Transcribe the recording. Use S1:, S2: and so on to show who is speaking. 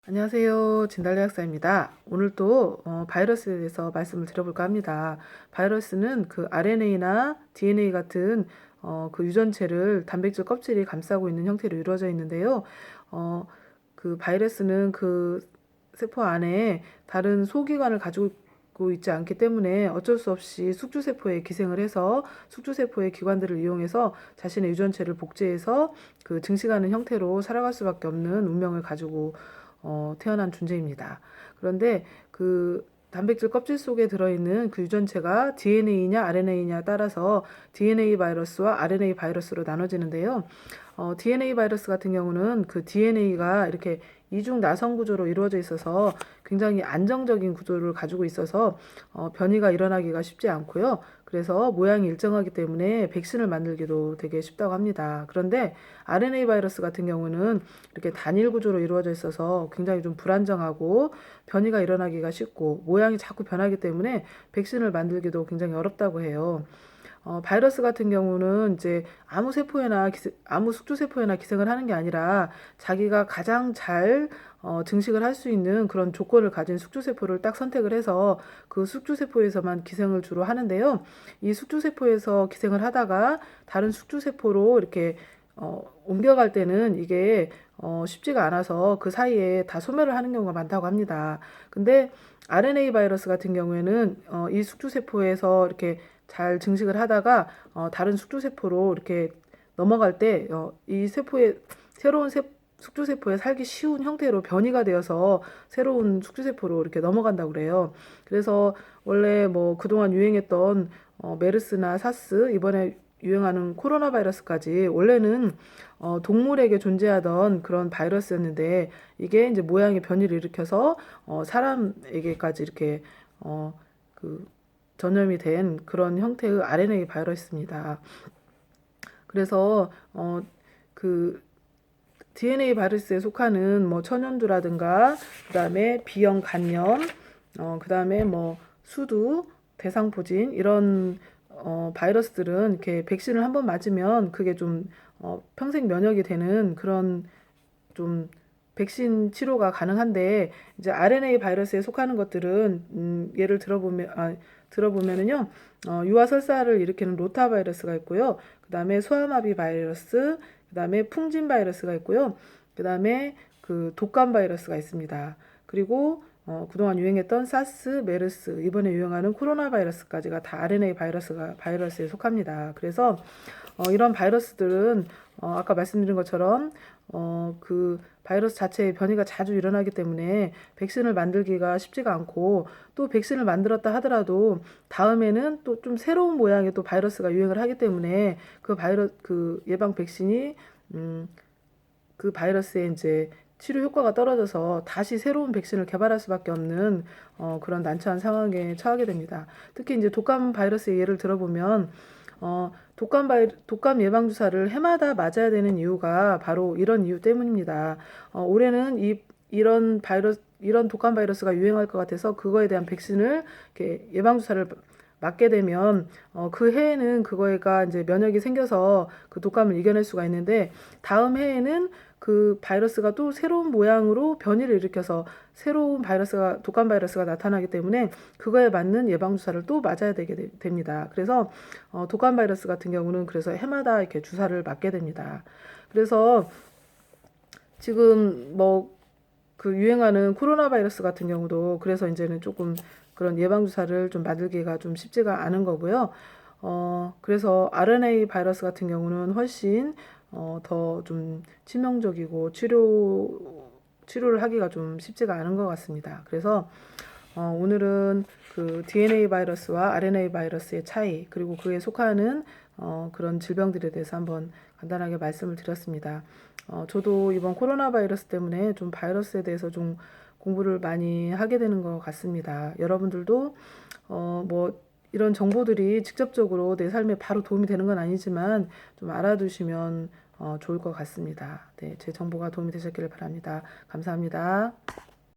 S1: 안녕하세요. 진달래 약사입니다. 오늘 또 바이러스에 대해서 말씀을 드려볼까 합니다. 바이러스는 그 RNA나 DNA 같은 그 유전체를 단백질 껍질이 감싸고 있는 형태로 이루어져 있는데요. 어, 그 바이러스는 그 세포 안에 다른 소기관을 가지고 있지 않기 때문에 어쩔 수 없이 숙주세포에 기생을 해서 숙주세포의 기관들을 이용해서 자신의 유전체를 복제해서 그 증식하는 형태로 살아갈 수밖에 없는 운명을 가지고 태어난 존재입니다. 그런데 그 단백질 껍질 속에 들어있는 그 유전체가 DNA냐 RNA냐 따라서 DNA 바이러스와 RNA 바이러스로 나눠지는데요. DNA 바이러스 같은 경우는 그 DNA가 이렇게 이중 나선 구조로 이루어져 있어서 굉장히 안정적인 구조를 가지고 있어서 변이가 일어나기가 쉽지 않고요. 그래서 모양이 일정하기 때문에 백신을 만들기도 되게 쉽다고 합니다. 그런데 RNA 바이러스 같은 경우는 이렇게 단일 구조로 이루어져 있어서 굉장히 좀 불안정하고 변이가 일어나기가 쉽고 모양이 자꾸 변하기 때문에 백신을 만들기도 굉장히 어렵다고 해요. 바이러스 같은 경우는 이제 아무 숙주세포에나 기생을 하는 게 아니라 자기가 가장 잘 증식을 할 수 있는 그런 조건을 가진 숙주세포를 딱 선택을 해서 그 숙주세포에서만 기생을 주로 하는데요. 이 숙주세포에서 기생을 하다가 다른 숙주세포로 이렇게 옮겨갈 때는 이게 쉽지가 않아서 그 사이에 다 소멸을 하는 경우가 많다고 합니다. 근데 RNA 바이러스 같은 경우에는 이 숙주세포에서 이렇게 잘 증식을 하다가 다른 숙주세포로 이렇게 넘어갈 때 이 세포의 새로운 숙주세포에 살기 쉬운 형태로 변이가 되어서 새로운 숙주세포로 이렇게 넘어간다고 그래요. 그래서 원래 뭐 그동안 유행했던 메르스나 사스, 이번에 유행하는 코로나 바이러스까지 원래는 동물에게 존재하던 그런 바이러스였는데 이게 이제 모양의 변이를 일으켜서 사람에게까지 이렇게 그 전염이 된 그런 형태의 RNA 바이러스입니다. 그래서 그 DNA 바이러스에 속하는 뭐 천연두라든가 그다음에 B형 간염, 그다음에 뭐 수두, 대상포진 이런 바이러스들은 이렇게 백신을 한번 맞으면 그게 좀 평생 면역이 되는 그런 좀 백신 치료가 가능한데 이제 RNA 바이러스에 속하는 것들은 예를 들어보면은요 유아설사를 일으키는 로타 바이러스가 있고요. 그다음에 소아마비 바이러스, 그다음에 풍진 바이러스가 있고요. 그다음에 그 독감 바이러스가 있습니다. 그리고 그동안 유행했던 사스, 메르스, 이번에 유행하는 코로나 바이러스까지가 다 RNA 바이러스에 속합니다. 그래서 이런 바이러스들은 아까 말씀드린 것처럼 그 바이러스 자체의 변이가 자주 일어나기 때문에 백신을 만들기가 쉽지가 않고 또 백신을 만들었다 하더라도 다음에는 또 좀 새로운 모양의 또 바이러스가 유행을 하기 때문에 그 예방 백신이 그 바이러스의 이제 치료 효과가 떨어져서 다시 새로운 백신을 개발할 수밖에 없는 그런 난처한 상황에 처하게 됩니다. 특히 이제 독감 바이러스의 예를 들어보면 독감 예방 주사를 해마다 맞아야 되는 이유가 바로 이런 이유 때문입니다. 올해는 이런 독감 바이러스가 유행할 것 같아서 그거에 대한 백신을 이렇게 예방 주사를 맞게 되면 그 해에는 그거가 이제 면역이 생겨서 그 독감을 이겨낼 수가 있는데 다음 해에는 그 바이러스가 또 새로운 모양으로 변이를 일으켜서 새로운 독감 바이러스가 나타나기 때문에 그거에 맞는 예방 주사를 또 맞아야 됩니다. 그래서 독감 바이러스 같은 경우는 그래서 해마다 이렇게 주사를 맞게 됩니다. 그래서 지금 뭐 그 유행하는 코로나 바이러스 같은 경우도 그래서 이제는 조금 그런 예방 주사를 좀 만들기가 좀 쉽지가 않은 거고요. 그래서 RNA 바이러스 같은 경우는 훨씬 더 좀 치명적이고 치료를 하기가 좀 쉽지가 않은 것 같습니다. 그래서 오늘은 그 DNA 바이러스와 RNA 바이러스의 차이 그리고 그에 속하는 그런 질병들에 대해서 한번 간단하게 말씀을 드렸습니다. 저도 이번 코로나 바이러스 때문에 좀 바이러스에 대해서 좀 공부를 많이 하게 되는 것 같습니다. 여러분들도 뭐 이런 정보들이 직접적으로 내 삶에 바로 도움이 되는 건 아니지만 좀 알아두시면 좋을 것 같습니다. 네, 제 정보가 도움이 되셨기를 바랍니다. 감사합니다.